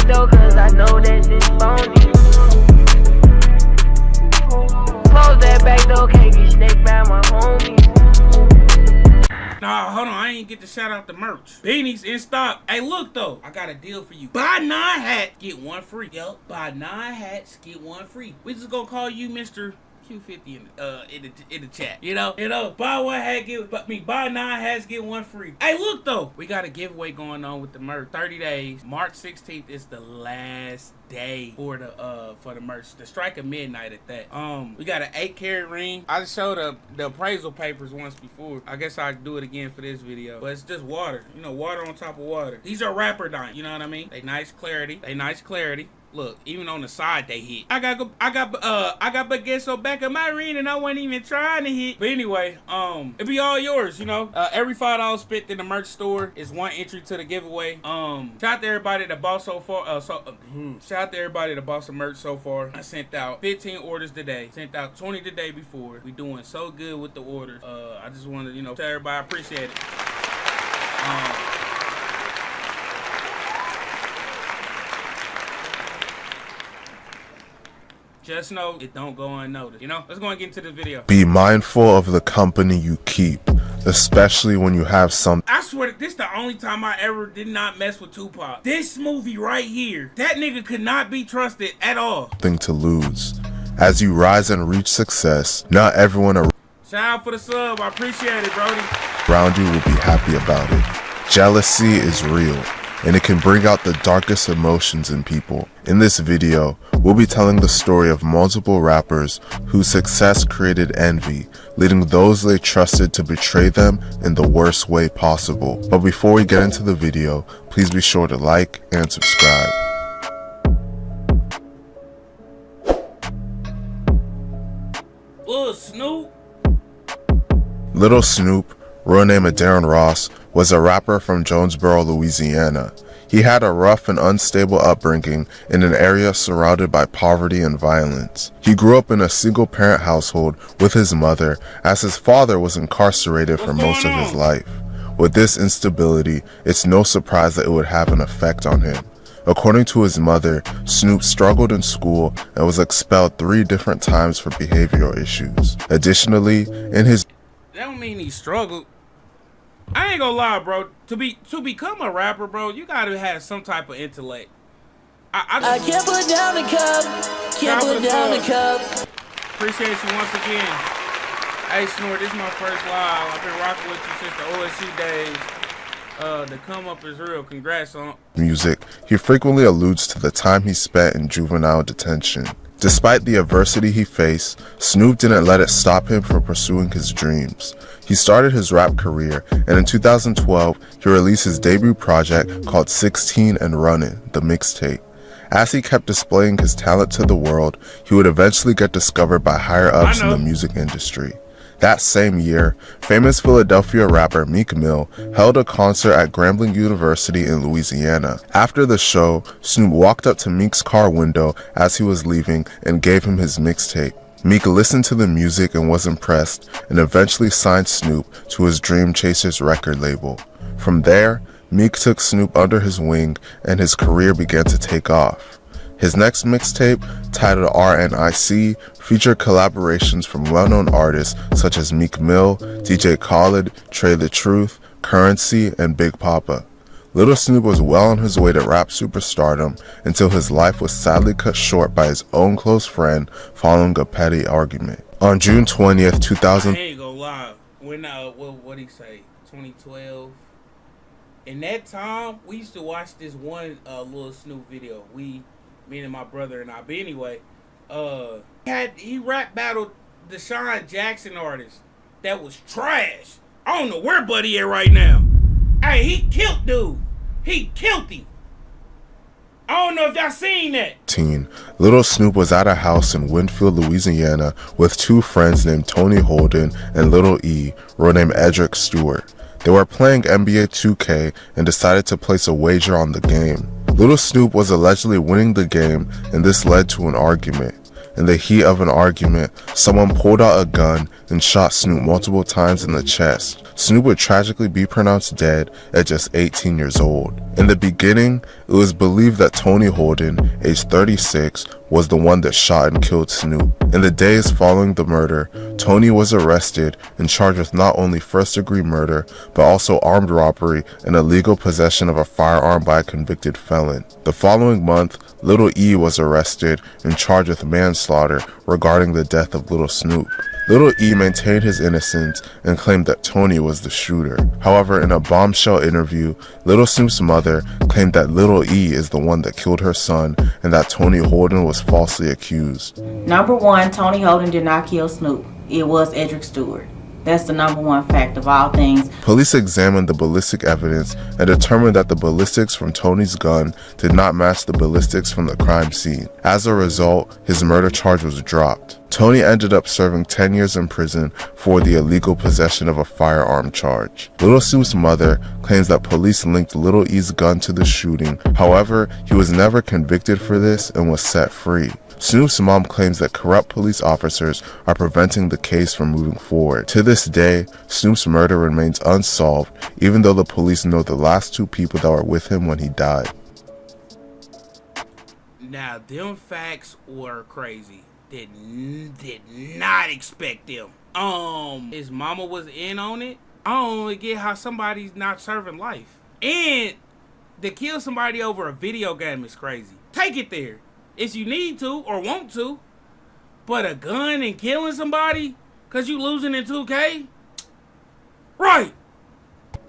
back door, cause I know that this phony. Close that back door, can't get snaked by my homies. Nah, hold on, I ain't get to shout out the merch. Beanies in stock. Hey, look though, I got a deal for you. Buy 9 hats, get 1 free. Yup, buy 9 hats, get 1 free. We just gonna call you Mr. Q50 in the chat. You know, buy 1 hat, buy 9 hats, get 1 free. Hey, look though, we got a giveaway going on with the merch. 30 days. March 16th is the last day for the merch. The strike of midnight at that. We got an 8-carat ring. I just showed the appraisal papers once before. I guess I'll do it again for this video. But it's just water. You know, water on top of water. These are rapper diamonds. You know what I mean? They nice clarity. Look, even on the side they hit. I got baguettes back of my ring and I wasn't even trying to hit. But anyway, it be all yours, you know. Every $5 spent in the merch store is 1 entry to the giveaway. Shout out to everybody that bought so far. Shout out to everybody that bought some merch so far. I sent out 15 orders today. Sent out 20 the day before. We doing so good with the orders. I just wanted to, you know, tell everybody I appreciate it. Just know it don't go unnoticed. You know, let's go and get into this video. Be mindful of the company you keep, especially when you have some. I swear this is the only time I ever did not mess with Tupac. This movie right here, that nigga could not be trusted at all. Thing to lose. As you rise and reach success, not everyone shout out for the sub, I appreciate it, Brody. around you will be happy about it. Jealousy is real, and it can bring out the darkest emotions in people. In this video, we'll be telling the story of multiple rappers whose success created envy, leading those they trusted to betray them in the worst way possible. But before we get into the video, please be sure to like and subscribe. Lil Snupe. Lil Snupe, real name of Darren Ross, was a rapper from Jonesboro, Louisiana. He had a rough and unstable upbringing in an area surrounded by poverty and violence. He grew up in a single-parent household with his mother, as his father was incarcerated for most of his life. With this instability, it's no surprise that it would have an effect on him. According to his mother, Snupe struggled in school and was expelled 3 different times for behavioral issues. Additionally, in his... That don't mean he struggled. I ain't gonna lie, bro. To become a rapper, bro, you gotta have some type of intellect. I can't put down the cup. Can't put down the cup. Appreciate you once again. Hey, Snort, this is my first live. I've been rocking with you since the OSC days. The come up is real. Congrats on music. He frequently alludes to the time he spent in juvenile detention. Despite the adversity he faced, Snupe didn't let it stop him from pursuing his dreams. He started his rap career, and in 2012, he released his debut project called 16 and Runnin', the mixtape. As he kept displaying his talent to the world, he would eventually get discovered by higher-ups in the music industry. That same year, famous Philadelphia rapper Meek Mill held a concert at Grambling University in Louisiana. After the show, Snupe walked up to Meek's car window as he was leaving and gave him his mixtape. Meek listened to the music and was impressed, and eventually signed Snupe to his Dream Chasers record label. From there, Meek took Snupe under his wing and his career began to take off. His next mixtape, titled RNIC, featured collaborations from well-known artists such as Meek Mill, DJ Khaled, Trey the Truth, Currency, and Big Papa. Lil Snupe was well on his way to rap superstardom until his life was sadly cut short by his own close friend following a petty argument. On June 20th, 2000... I ain't gonna lie. When, what'd he say? 2012? In that time, we used to watch this one Lil Snupe video. Me and my brother and I. But anyway, he rap battled the Sean Jackson artist that was trash. I don't know where Buddy at right now. Hey, he killed dude. He killed him. I don't know if y'all seen that. Lil Snupe was at a house in Winfield, Louisiana with 2 friends named Tony Holden and Lil E, real name Edric Stewart. They were playing NBA 2K and decided to place a wager on the game. Lil Snupe was allegedly winning the game, and this led to an argument. In the heat of an argument, someone pulled out a gun and shot Snoop multiple times in the chest. Snoop would tragically be pronounced dead at just 18 years old. In the beginning, it was believed that Tony Holden, aged 36, was the one that shot and killed Snoop. In the days following the murder, Tony was arrested and charged with not only first-degree murder, but also armed robbery and illegal possession of a firearm by a convicted felon. The following month, Lil E was arrested and charged with manslaughter regarding the death of Lil Snupe. Lil E maintained his innocence and claimed that Tony was the shooter. However, in a bombshell interview, Lil Snoop's mother claimed that Lil E is the one that killed her son and that Tony Holden was falsely accused. Number one, Tony Holden did not kill Snoop. It was Edric Stewart. That's the number one fact of all things. Police examined the ballistic evidence and determined that the ballistics from Tony's gun did not match the ballistics from the crime scene. As a result, his murder charge was dropped. Tony ended up serving 10 years in prison for the illegal possession of a firearm charge. Lil Snoop's mother claims that police linked Lil E's gun to the shooting. However, he was never convicted for this and was set free. Snoop's mom claims that corrupt police officers are preventing the case from moving forward. To this day, Snoop's murder remains unsolved, even though the police know the last two people that were with him when he died. Now, them facts were crazy. Did not expect them. His mama was in on it. I don't really get how somebody's not serving life. And to kill somebody over a video game is crazy. Take it there. If you need to or want to, but a gun and killing somebody because you losing in 2K? Right.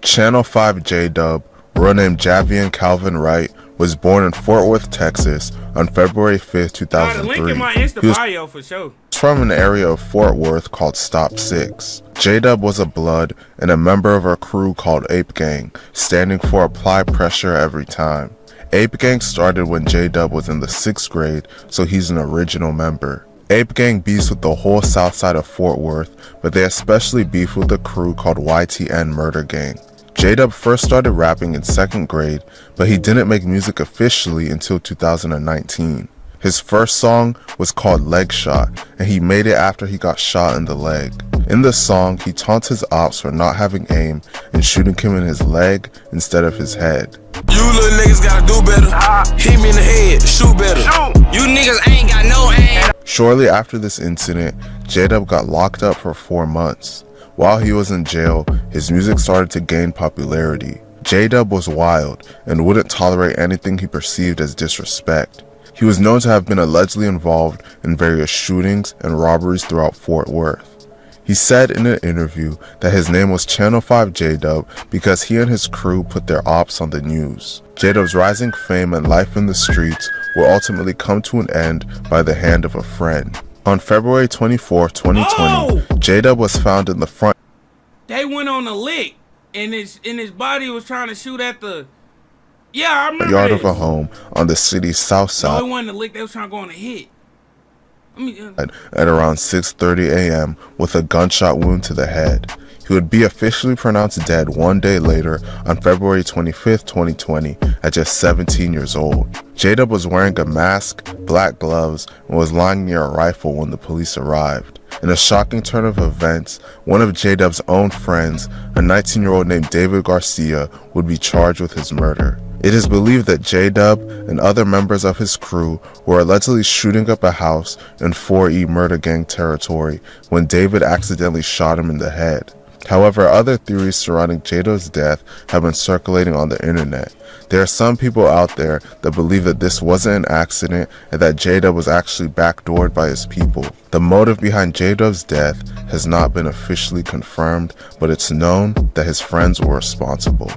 Channel 5 Jdub, real name Javian Calvin Wright, was born in Fort Worth, Texas on February 5th, 2003. Link in my Insta bio for sure. From an area of Fort Worth called Stop 6. Jdub was a blood and a member of a crew called Ape Gang, standing for Apply Pressure Every Time. Ape Gang started when Jdub was in the 6th grade, so he's an original member. Ape Gang beefs with the whole south side of Fort Worth, but they especially beef with a crew called YTN Murder Gang. Jdub first started rapping in 2nd grade, but he didn't make music officially until 2019. His first song was called Leg Shot, and he made it after he got shot in the leg. In the song, he taunts his ops for not having aim and shooting him in his leg instead of his head. You little niggas gotta do better. Hit me in the head, shoot better. You niggas ain't got no aim. Shortly after this incident, Jdub got locked up for 4 months. While he was in jail, his music started to gain popularity. Jdub was wild and wouldn't tolerate anything he perceived as disrespect. He was known to have been allegedly involved in various shootings and robberies throughout Fort Worth. He said in an interview that his name was Channel 5 Jdub because he and his crew put their ops on the news. Jdub's rising fame and life in the streets will ultimately come to an end by the hand of a friend. On February 24, 2020, Jdub was found in the front. They went on a lick, and his body was trying to shoot at the. Yeah, I remember yard this. of a home on the city's south side. No, it wasn't a lick. They was trying to go on a hit. At around 6:30 a.m. with a gunshot wound to the head. He would be officially pronounced dead 1 day later on February 25th, 2020 at just 17 years old. Jdub was wearing a mask, black gloves, and was lying near a rifle when the police arrived. In a shocking turn of events, one of Jdub's own friends, a 19-year-old named David Garcia, would be charged with his murder. It is believed that Jdub and other members of his crew were allegedly shooting up a house in 4E Murder Gang territory when David accidentally shot him in the head. However, other theories surrounding Jdub's death have been circulating on the internet. There are some people out there that believe that this wasn't an accident and that Jdub was actually backdoored by his people. The motive behind Jdub's death has not been officially confirmed, but it's known that his friends were responsible.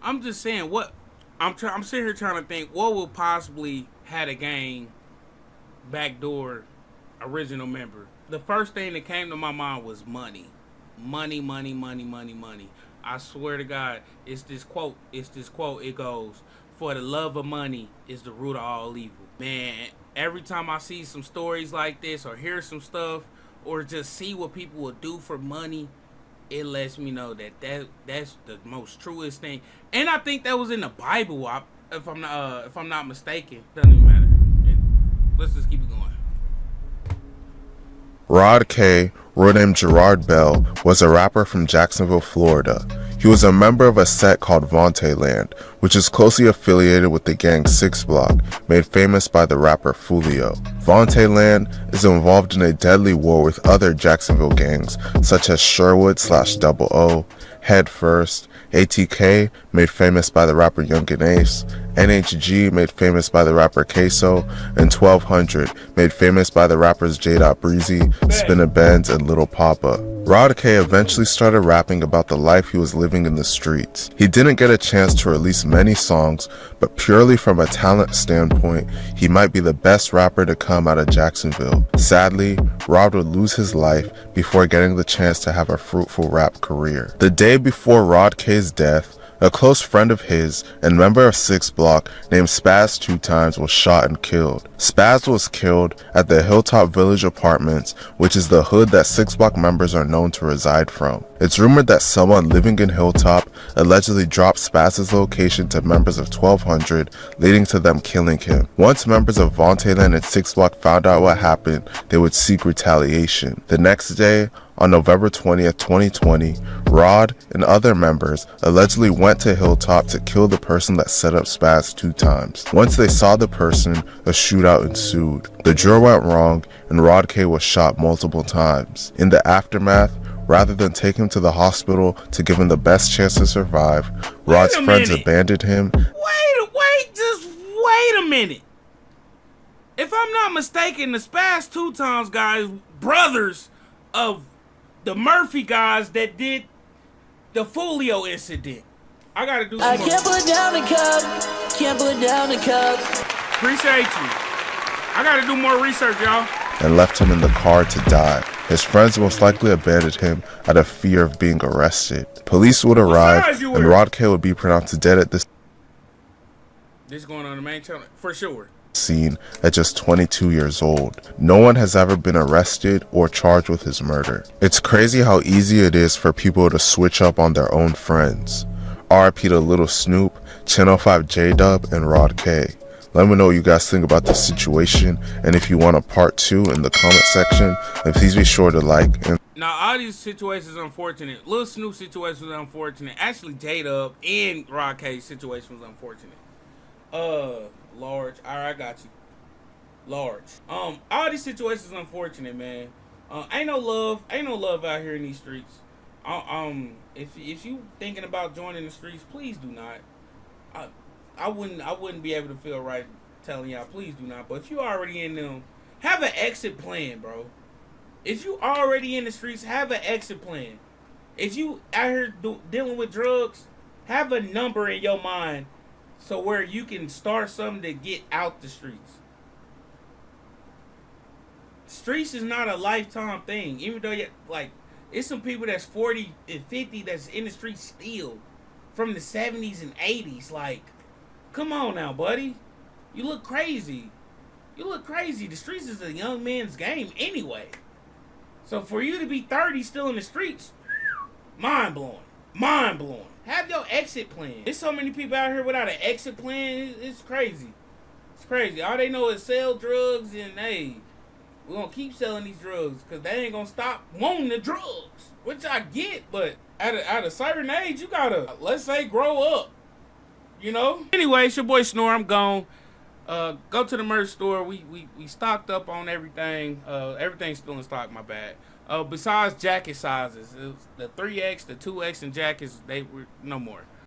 I'm just saying, what I'm sitting here trying to think, what would possibly had a gang backdoor original member? The first thing that came to my mind was money. Money. I swear to God, it's this quote. It goes, "For the love of money is the root of all evil." Man, every time I see some stories like this or hear some stuff or just see what people will do for money, it lets me know that that's the most truest thing. And I think that was in the Bible, if I'm not mistaken. Doesn't even matter. Let's just keep it going. Rod K, real name Gerard Bell, was a rapper from Jacksonville, Florida. He was a member of a set called Vontaeland, which is closely affiliated with the gang 6 Block, made famous by the rapper Foolio. Vontaeland is involved in a deadly war with other Jacksonville gangs, such as Sherwood/00, Head First, ATK, made famous by the rapper Young and Ace, NHG, made famous by the rapper Queso, and 1200, made famous by the rappers Jdub, Breezy, Spinna Benz, and Little Papa. Rod K eventually started rapping about the life he was living in the streets. He didn't get a chance to release many songs, but purely from a talent standpoint, he might be the best rapper to come out of Jacksonville. Sadly, Rod would lose his life before getting the chance to have a fruitful rap career. The day before Rod K's death, a close friend of his and member of 6 Block named Spaz 2 Times was shot and killed. Spaz was killed at the Hilltop Village Apartments, which is the hood that 6 Block members are known to reside from. It's rumored that someone living in Hilltop allegedly dropped Spaz's location to members of 1200, leading to them killing him. Once members of Vontaeland and 6 Block found out what happened, they would seek retaliation. The next day, on November 20th, 2020, Rod and other members allegedly went to Hilltop to kill the person that set up Spaz 2 Times. Once they saw the person, a shootout ensued. The drill went wrong and Rod K was shot multiple times. In the aftermath, rather than take him to the hospital to give him the best chance to survive, Rod's friends abandoned him. Wait a minute. If I'm not mistaken, the Spaz 2 Times guys, brothers of the Murphy guys that did the Foolio incident. I gotta do some more. Can't put down the cup. Can't put down the cup. Appreciate you. I gotta do more research, y'all. And left him in the car to die. His friends most likely abandoned him out of fear of being arrested. Police would arrive and Rod K would be pronounced dead at this going on the main channel for sure. Scene at just 22 years old. No one has ever been arrested or charged with his murder. It's crazy how easy it is for people to switch up on their own friends. RIP to Lil Snupe, Channel 5 Jdub, and Rod K. Let me know what you guys think about this situation, and if you want a part 2 in the comment section, then please be sure to like and now all these situations are unfortunate. Lil Snupe situation was unfortunate. Actually Jdub and Rod K's situation was unfortunate. Large. Alright, I got you. Large. All these situations unfortunate, man. Ain't no love out here in these streets. If you thinking about joining the streets, please do not. I wouldn't be able to feel right telling y'all, please do not. But if you already in them, have an exit plan, bro. If you already in the streets, have an exit plan. If you out here dealing with drugs, have a number in your mind so where you can start something to get out the streets. Streets is not a lifetime thing. Even though it's some people that's 40 and 50 that's in the streets still from the 70s and 80s. Like, come on now, buddy. You look crazy. The streets is a young man's game anyway. So for you to be 30 still in the streets, mind blowing. Have your exit plan. There's so many people out here without an exit plan. It's crazy. All they know is sell drugs, and hey, we're gonna keep selling these drugs because they ain't gonna stop wanting the drugs, which I get, but at a certain age, you gotta, let's say, grow up, you know? Anyway, it's your boy Snore. I'm gone. Go to the merch store. We stocked up on everything. Everything's still in stock, my bad. Besides jacket sizes, the 3X, the 2X, and jackets, they were no more.